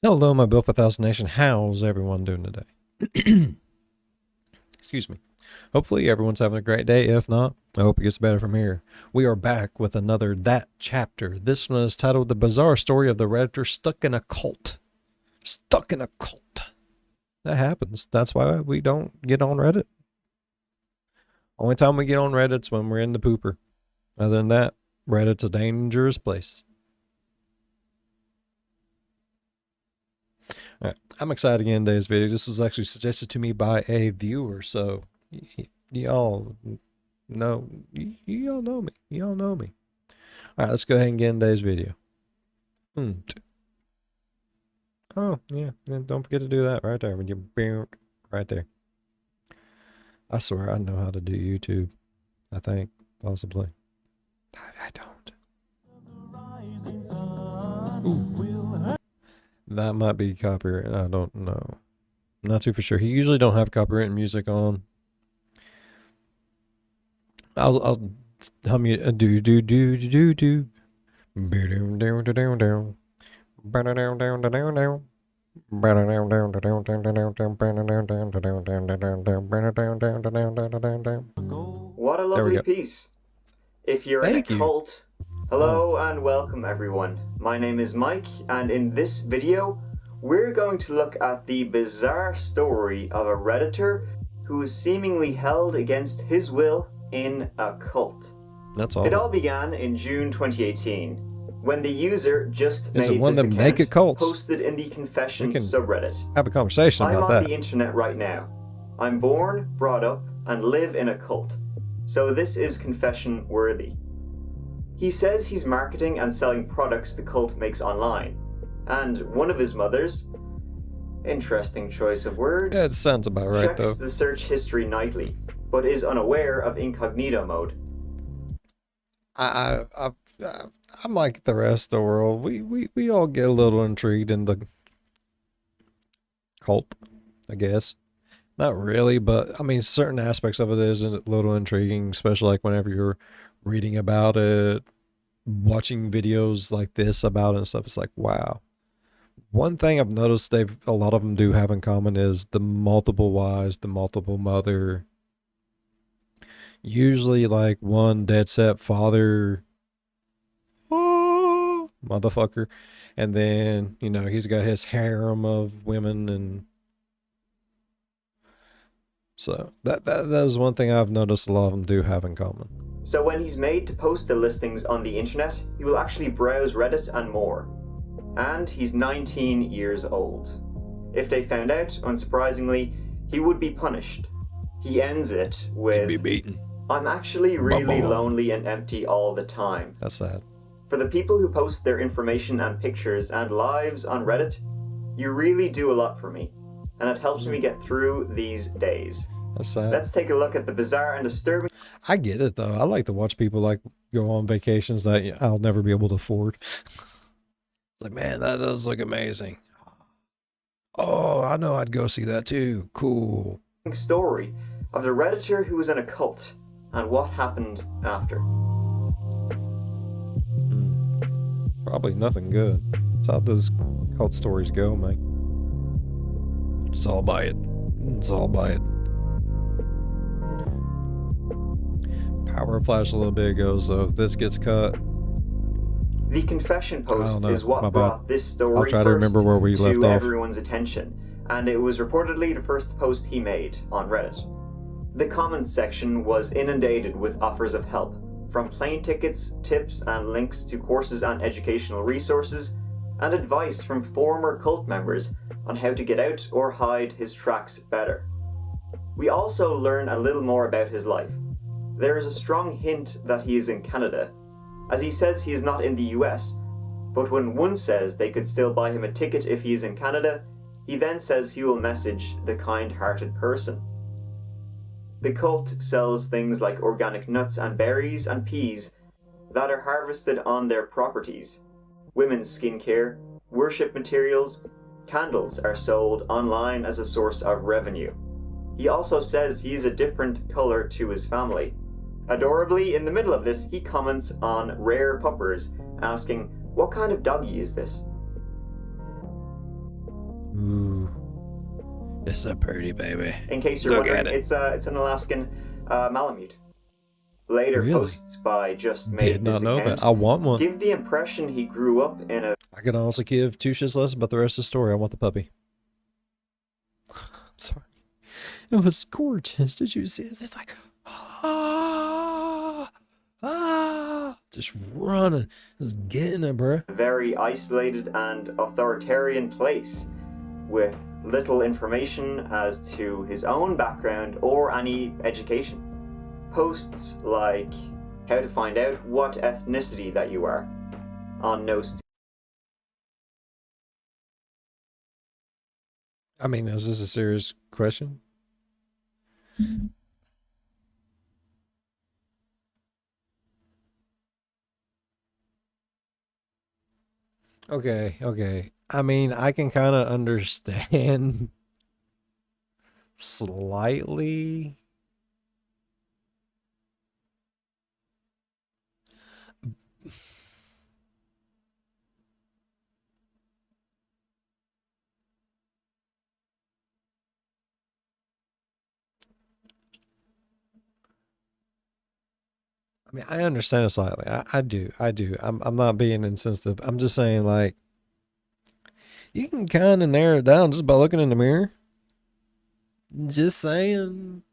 Hello, my Bill 1000 Nation. How's everyone doing today? Excuse me. Hopefully, everyone's having a great day. If not, I hope it gets better from here. We are back with another That chapter. This one is titled The Bizarre Story of the Redditor Stuck in a Cult. Stuck in a cult. That happens. That's why we don't get on Reddit. Only time we get on Reddit's when we're in the pooper. Other than that, Reddit's a dangerous place. All right, I'm excited to get in today's video. This was actually suggested to me by a viewer, so y'all know, y'all know me. Y'all know me. All right, let's go ahead and get in today's video. Oh, yeah, and don't forget to do that right there when you right there. I swear I know how to do YouTube. I think, possibly. I don't. Ooh. That might be copyright. I don't know. I'm not too for sure. He usually don't have copyright music on. I'll hum you a do do do do do. Down down down down. Down down down down down. What a There we lovely go. piece. If you're Thank in a you. cult, hello and welcome everyone. My name is Mike, and in this video, we're going to look at the bizarre story of a Redditor who is seemingly held against his will in a cult. That's all. It all began in June 2018, when the user Is it one of them naked cults? posted in the confession We can subreddit. have a conversation I'm about on that. the internet right now. I'm born, brought up, and live in a cult. So this is confession worthy. He says he's marketing and selling products the cult makes online. And one of his mothers, interesting choice of words, Yeah, it sounds about right checks though. the search history nightly, but is unaware of incognito mode. I'm like the rest of the world. We all get a little intrigued in the cult, I guess. Not really, but I mean, certain aspects of it is a little intriguing, especially like whenever you're reading about it, watching videos like this about it and stuff. It's like, wow. One thing I've noticed a lot of them do have in common is the multiple wives, the multiple mother. Usually, like one dead set father, motherfucker, and then he's got his harem of women, and so that is one thing I've noticed a lot of them do have in common. So when he's made to post the listings on the internet, he will actually browse Reddit and more. And he's 19 years old. If they found out, unsurprisingly, he would be punished. He ends it with, He'd be beaten. I'm actually really lonely and empty all the time. That's sad. For the people who post their information and pictures and lives on Reddit, you really do a lot for me, and it helps me get through these days. That's sad. Let's take a look at the bizarre and disturbing. I get it though. I like to watch people like go on vacations that I'll never be able to afford. It's like, man, that does look amazing. Oh, I know I'd go see that too. Cool. Story of the Redditor who was in a cult and what happened after. Probably nothing good. That's how those cult stories go, mate. It's all by it. It's all by it. Power flash a little bit ago, so if this gets cut. The confession post is what brought this story I'll try to remember where we left off. Everyone's attention, and it was reportedly the first post he made on Reddit. The comments section was inundated with offers of help, from plane tickets, tips, and links to courses and educational resources, and advice from former cult members on how to get out or hide his tracks better. We also learn a little more about his life. There is a strong hint that he is in Canada, as he says he is not in the US, but when one says they could still buy him a ticket if he is in Canada, he then says he will message the kind-hearted person. The cult sells things like organic nuts and berries and peas that are harvested on their properties. Women's skincare, worship materials, candles are sold online as a source of revenue. He also says he is a different color to his family. Adorably, in the middle of this, he comments on rare puppers, asking, "What kind of doggy is this?" Ooh. It's a pretty baby. In case you're Look wondering, at it. it's an Alaskan Malamute. Later Really? posts by Just Did not know Account that. I want one. give the impression he grew up in a I could honestly give two shits less about the rest of the story. I want the puppy. I'm sorry. It was gorgeous. Did you see it? It's like, just running. Just getting it, bruh. very isolated and authoritarian place with little information as to his own background or any education. Posts like how to find out what ethnicity that you are on no I mean, is this a serious question? Okay. I mean, I can kind of understand slightly. I mean, I understand it slightly. I do. I'm not being insensitive. I'm just saying, like, you can kind of narrow it down just by looking in the mirror. Just saying.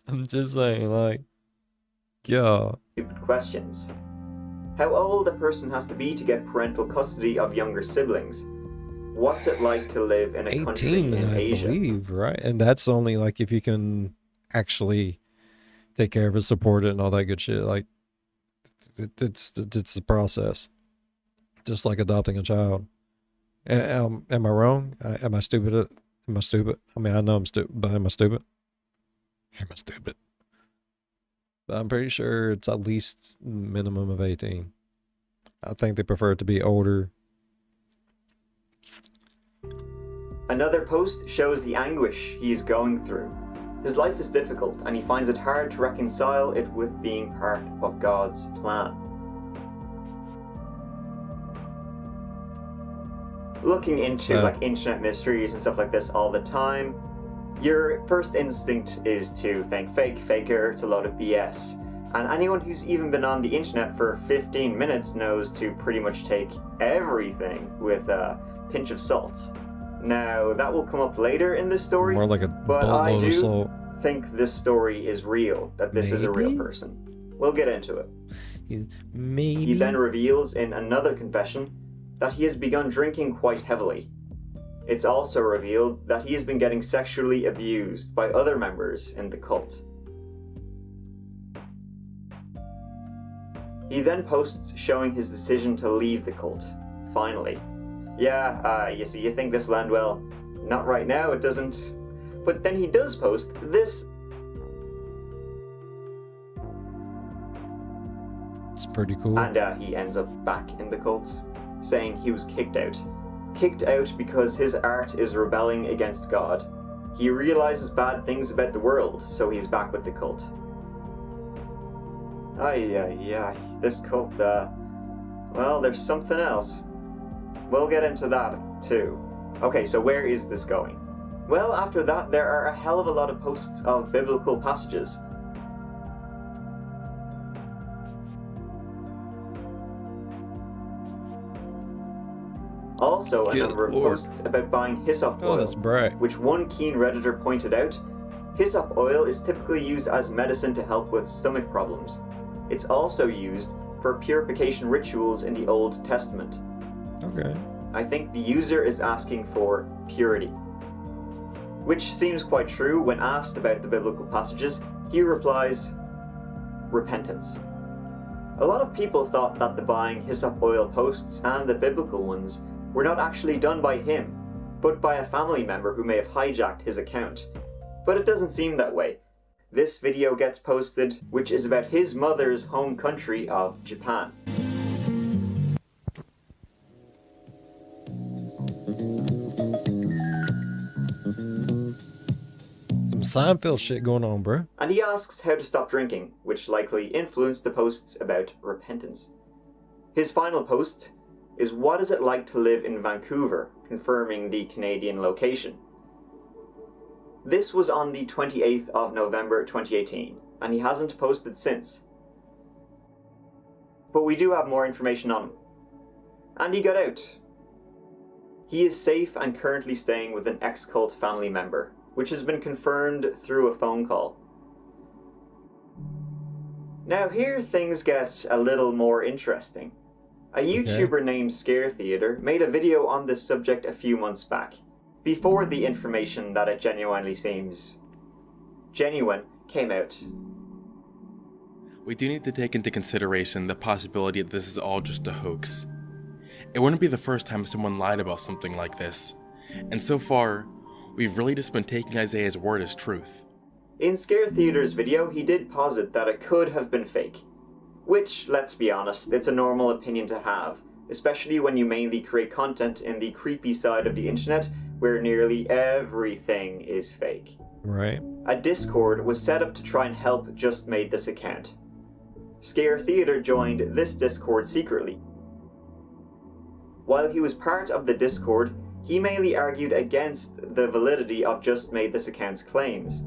I'm just saying, like, yeah. stupid questions. How old a person has to be to get parental custody of younger siblings? What's it like to live in a country 18, in I Asia? believe, right? And that's only like if you can actually take care of it, support it, and all that good shit. Like, it's the process. Just like adopting a child. Am I wrong? Am I stupid? Am I stupid? I mean, I know I'm stupid, but am I stupid? Am I stupid? But I'm pretty sure it's at least minimum of 18. I think they prefer it to be older. Another post shows the anguish he is going through. His life is difficult and he finds it hard to reconcile it with being part of God's plan. Looking into like internet mysteries and stuff like this all the time, your first instinct is to think faker, it's a load of BS. And anyone who's even been on the internet for 15 minutes knows to pretty much take everything with a pinch of salt. Now, that will come up later in this story, More like a but I boatload of do salt. think this story is real, that this is a real Maybe? person. We'll get into it. Maybe. He then reveals in another confession that he has begun drinking quite heavily. It's also revealed that he has been getting sexually abused by other members in the cult. He then posts showing his decision to leave the cult, finally. Yeah, you see, you think this will end well. Not right now, it doesn't. But then he does post this. It's pretty cool. And he ends up back in the cult, saying he was kicked out. Kicked out because his art is rebelling against God. He realizes bad things about the world, so he's back with the cult. This cult, well, there's something else. We'll get into that, too. Okay, so where is this going? Well, after that, there are a hell of a lot of posts of biblical passages. Also, a number of posts about buying hyssop oil, that's bright. which one keen Redditor pointed out. Hyssop oil is typically used as medicine to help with stomach problems. It's also used for purification rituals in the Old Testament. Okay. I think the user is asking for purity. Which seems quite true. When asked about the biblical passages, he replies, repentance. A lot of people thought that the buying hyssop oil posts and the biblical ones were not actually done by him, but by a family member who may have hijacked his account. But it doesn't seem that way. This video gets posted, which is about his mother's home country of Japan. Some Some Seinfeld shit going on, bro. And he asks how to stop drinking, which likely influenced the posts about repentance. His final post is what is it like to live in Vancouver, confirming the Canadian location. This was on the 28th of November 2018, and he hasn't posted since. But we do have more information on him. And he got out. He is safe and currently staying with an ex-cult family member, which has been confirmed through a phone call. Now here things get a little more interesting. A YouTuber named Scare Theater made a video on this subject a few months back, before the information that it genuinely seems genuine came out. We do need to take into consideration the possibility that this is all just a hoax. It wouldn't be the first time someone lied about something like this, and so far, we've really just been taking Isaiah's word as truth. In Scare Theater's video, he did posit that it could have been fake. Which, let's be honest, it's a normal opinion to have, especially when you mainly create content in the creepy side of the internet where nearly everything is fake. Right. A Discord was set up to try and help Just Made This account. Scare Theater joined this Discord secretly. While he was part of the Discord, he mainly argued against the validity of Just Made This account's claims.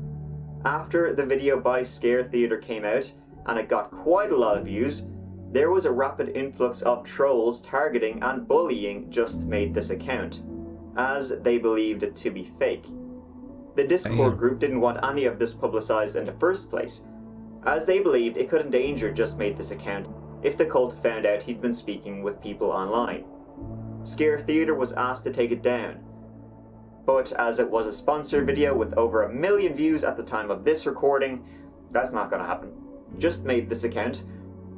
After the video by Scare Theater came out, and it got quite a lot of views, there was a rapid influx of trolls targeting and bullying Just Made This account, as they believed it to be fake. The Discord group didn't want any of this publicized in the first place, as they believed it could endanger Just Made This account if the cult found out he'd been speaking with people online. Scare Theater was asked to take it down, but as it was a sponsored video with over 1 million views at the time of this recording, that's not going to happen. Just Made This account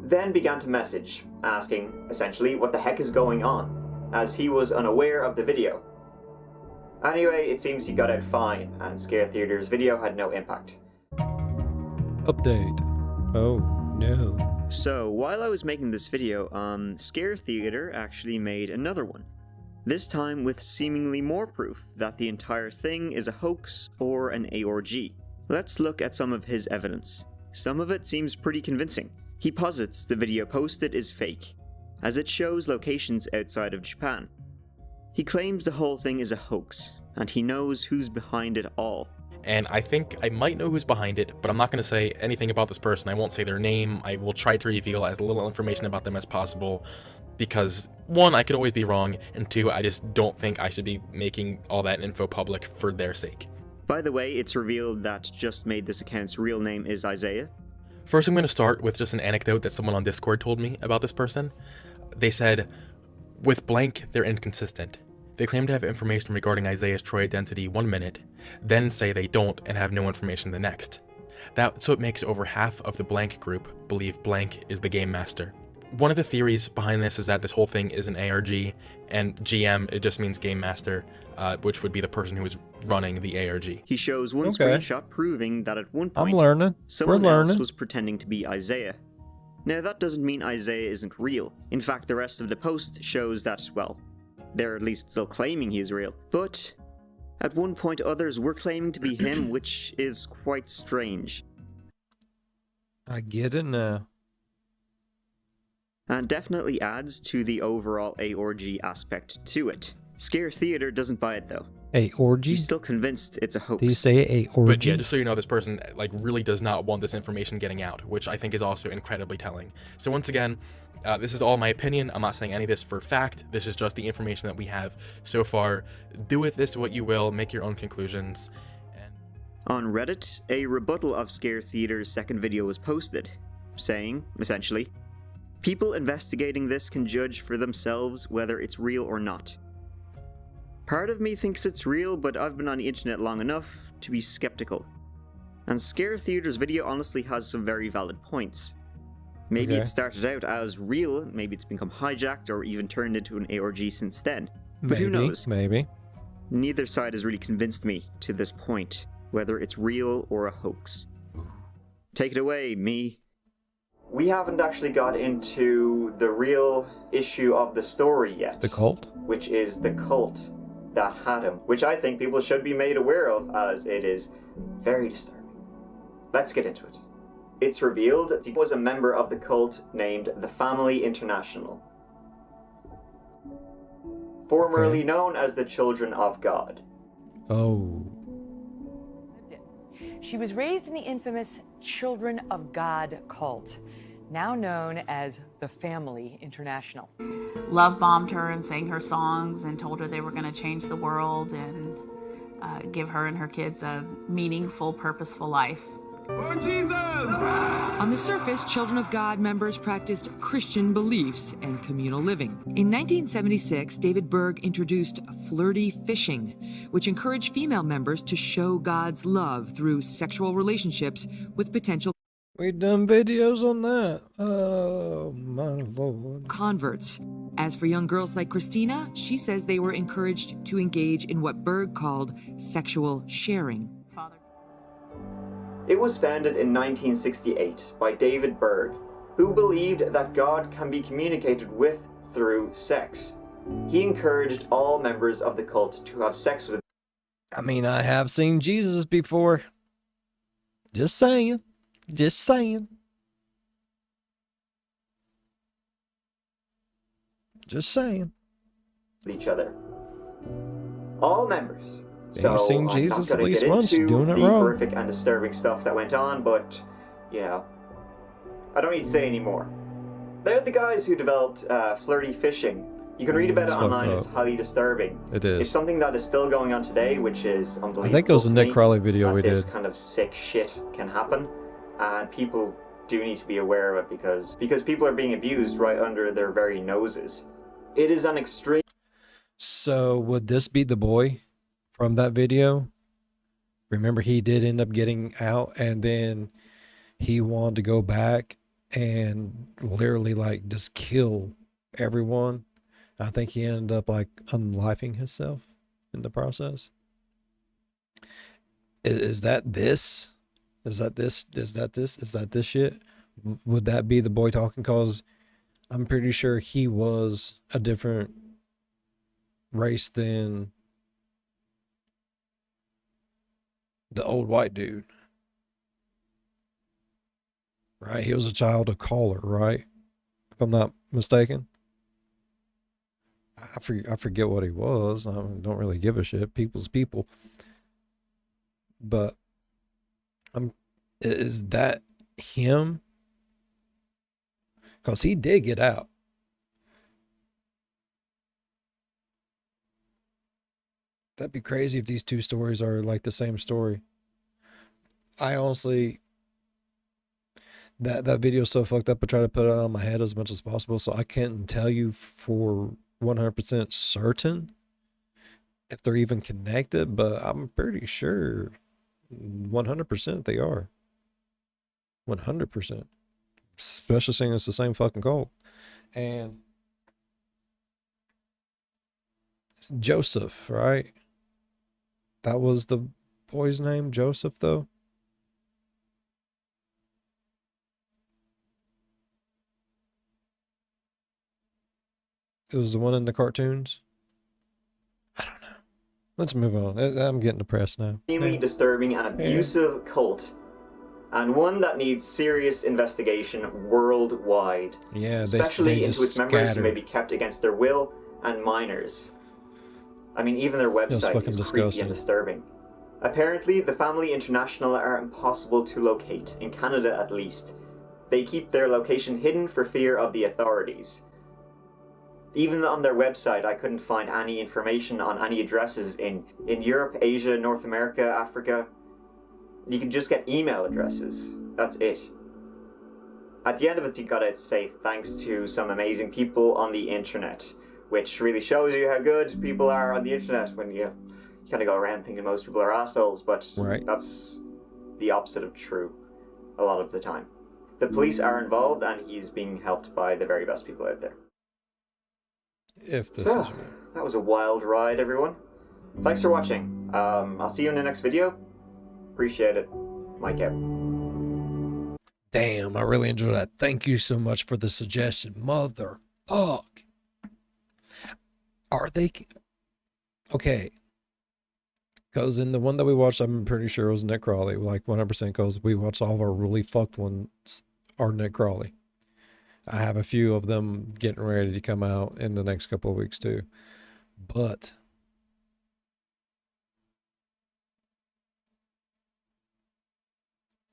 then began to message, asking essentially what the heck is going on, as he was unaware of the video. Anyway, it seems he got out fine, and Scare Theater's video had no impact. Update. Oh, no. So, while I was making this video, Scare Theater actually made another one. This time with seemingly more proof that the entire thing is a hoax or an ARG. Let's look at some of his evidence. Some of it seems pretty convincing. He posits the video posted is fake, as it shows locations outside of Japan. He claims the whole thing is a hoax, and he knows who's behind it all. And I think I might know who's behind it, but I'm not going to say anything about this person. I won't say their name. I will try to reveal as little information about them as possible, because 1, I could always be wrong, and 2, I just don't think I should be making all that info public for their sake. By the way, it's revealed that Just Made This account's real name is Isaiah. First, I'm going to start with just an anecdote that someone on Discord told me about this person. They said, with blank, they're inconsistent. They claim to have information regarding Isaiah's Troy identity 1 minute, then say they don't and have no information the next. So it makes over half of the blank group believe blank is the game master. One of the theories behind this is that this whole thing is an ARG, and GM, it just means game master, which would be the person who is running the ARG. He shows one screenshot proving that at one point, I'm learning. someone else was pretending to be Isaiah. Now that doesn't mean Isaiah isn't real. In fact, the rest of the post shows that, well, they're at least still claiming he is real. But at one point others were claiming to be him, which is quite strange. I get it now. And definitely adds to the overall ARG aspect to it. Scare Theater doesn't buy it though. A orgy? He's still convinced it's a hoax. Did you say a orgy? But yeah, just so you know, this person really does not want this information getting out, which I think is also incredibly telling. So once again, this is all my opinion. I'm not saying any of this for fact. This is just the information that we have so far. Do with this what you will. Make your own conclusions. On Reddit, a rebuttal of Scare Theater's second video was posted, saying, essentially, people investigating this can judge for themselves whether it's real or not. Part of me thinks it's real, but I've been on the internet long enough to be skeptical. And Scare Theater's video honestly has some very valid points. Maybe it started out as real, maybe it's become hijacked or even turned into an ARG since then. But who knows? Maybe. Neither side has really convinced me to this point, whether it's real or a hoax. Take it away, me. We haven't actually got into the real issue of the story yet. The cult? Which is the cult. that had him, which I think people should be made aware of, as it is very disturbing. Let's get into it. It's revealed that he was a member of the cult named the Family International, formerly known as the Children of God. Oh. She was raised in the infamous Children of God cult, now known as the Family International. Love bombed her and sang her songs and told her they were going to change the world and give her and her kids a meaningful, purposeful life. For Jesus! On the surface, Children of God members practiced Christian beliefs and communal living. In 1976, David Berg introduced flirty fishing, which encouraged female members to show God's love through sexual relationships with potential We done videos on that. Oh, my Lord. converts. As for young girls like Christina, she says they were encouraged to engage in what Berg called sexual sharing. Father. It was founded in 1968 by David Berg, who believed that God can be communicated with through sex. He encouraged all members of the cult to have sex with. I mean, I have seen Jesus before. Just saying. Just saying. Just saying. each other. All members. You've seen Jesus at least once, into doing it the wrong. horrific and disturbing stuff that went on, but, you know, I don't need to say any more. They're the guys who developed flirty fishing. You can read about It's it online. fucked It's up. highly disturbing. It It's is. something that is still going on today, which is unbelievable. I think it was a to Nick me, Crowley video that we this did. kind of sick shit can happen, and people do need to be aware of it because people are being abused right under their very noses. It is an extreme. So would this be the boy from that video? Remember, he did end up getting out, and then he wanted to go back and literally like just kill everyone. I think he ended up like unlifing himself in the process. Is that this? Is that this? Is that this? Is that this shit? Would that be the boy talking? Cause I'm pretty sure he was a different race than the old white dude. Right? He was a child of color, right? If I'm not mistaken. I forget what he was. I don't really give a shit. People's people. But is that him? Because he did get out. That'd be crazy if these two stories are like the same story. I honestly, that video is so fucked up. I try to put it out of my head as much as possible, so I can't tell you for 100% certain if they're even connected, but I'm pretty sure 100% they are. 100%. Especially seeing it's the same fucking cult. And Joseph, right? That was the boy's name, Joseph, though. It was the one in the cartoons. I don't know. Let's move on. I'm getting depressed now. Extremely disturbing and abusive cult, and one that needs serious investigation worldwide. Yeah, Especially they into just its members who may scattered. be kept against their will, and minors. I mean, even their was website fucking is disgusting. creepy and disturbing. Apparently, the Family International are impossible to locate, in Canada at least. They keep their location hidden for fear of the authorities. Even on their website, I couldn't find any information on any addresses in Europe, Asia, North America, Africa. You can just get email addresses. That's it. At the end of it, you gotta say thanks to some amazing people on the internet, which really shows you how good people are on the internet when you kind of go around thinking most people are assholes, but Right. that's the opposite of true a lot of the time. The police are involved, and he's being helped by the very best people out there. If this So, is real. that was a wild ride, everyone. Thanks for watching. I'll see you in the next video. Appreciate it. Mike out. Damn, I really enjoyed that. Thank you so much for the suggestion. Mother fuck. Are they Okay. Because in the one that we watched, I'm pretty sure it was Nick Crawley, like 100%, because we watched all of our really fucked ones are Nick Crawley. I have a few of them getting ready to come out in the next couple of weeks too. But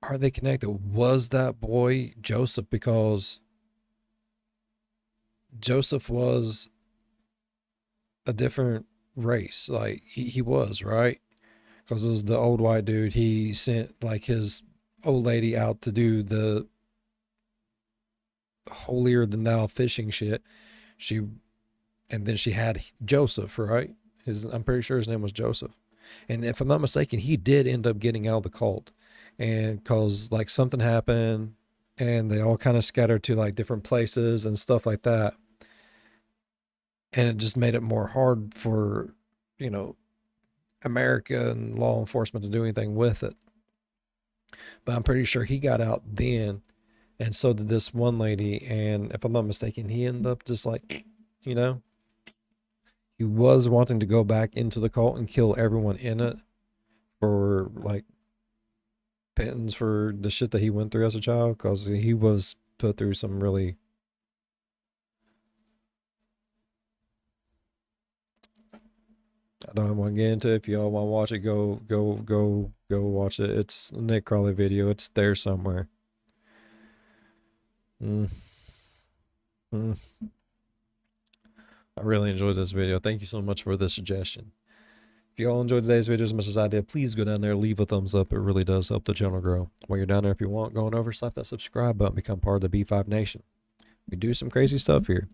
are they connected? Was that boy Joseph? Because Joseph was a different race. Like he was, right? Because it was the old white dude. He sent like his old lady out to do the holier than thou fishing shit. She and then she had Joseph, right? I'm pretty sure his name was Joseph. And if I'm not mistaken, he did end up getting out of the cult. And cause like something happened and they all kind of scattered to like different places and stuff like that. And it just made it more hard for, you know, America and law enforcement to do anything with it. But I'm pretty sure he got out then. And so did this one lady. And if I'm not mistaken, he ended up just like, you know, he was wanting to go back into the cult and kill everyone in it for like penance for the shit that he went through as a child, because he was put through some really I don't want to get into it. If y'all want to watch it, go watch it. It's a Nick Crawley video. It's there somewhere. Mm. Mm. I really enjoyed this video. Thank you so much for the suggestion. If you all enjoyed today's video as much as I did, please go down there, leave a thumbs up. It really does help the channel grow. While you're down there, if you want, going over, slap that subscribe button, become part of the B5 Nation. We do some crazy stuff here.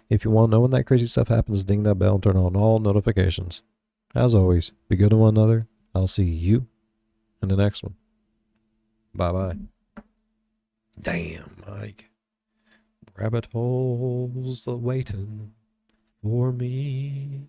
If you want to know when that crazy stuff happens, ding that bell and turn on all notifications. As always, be good to one another. I'll see you in the next one. Bye-bye. Damn, Mike. Rabbit holes are waiting for me.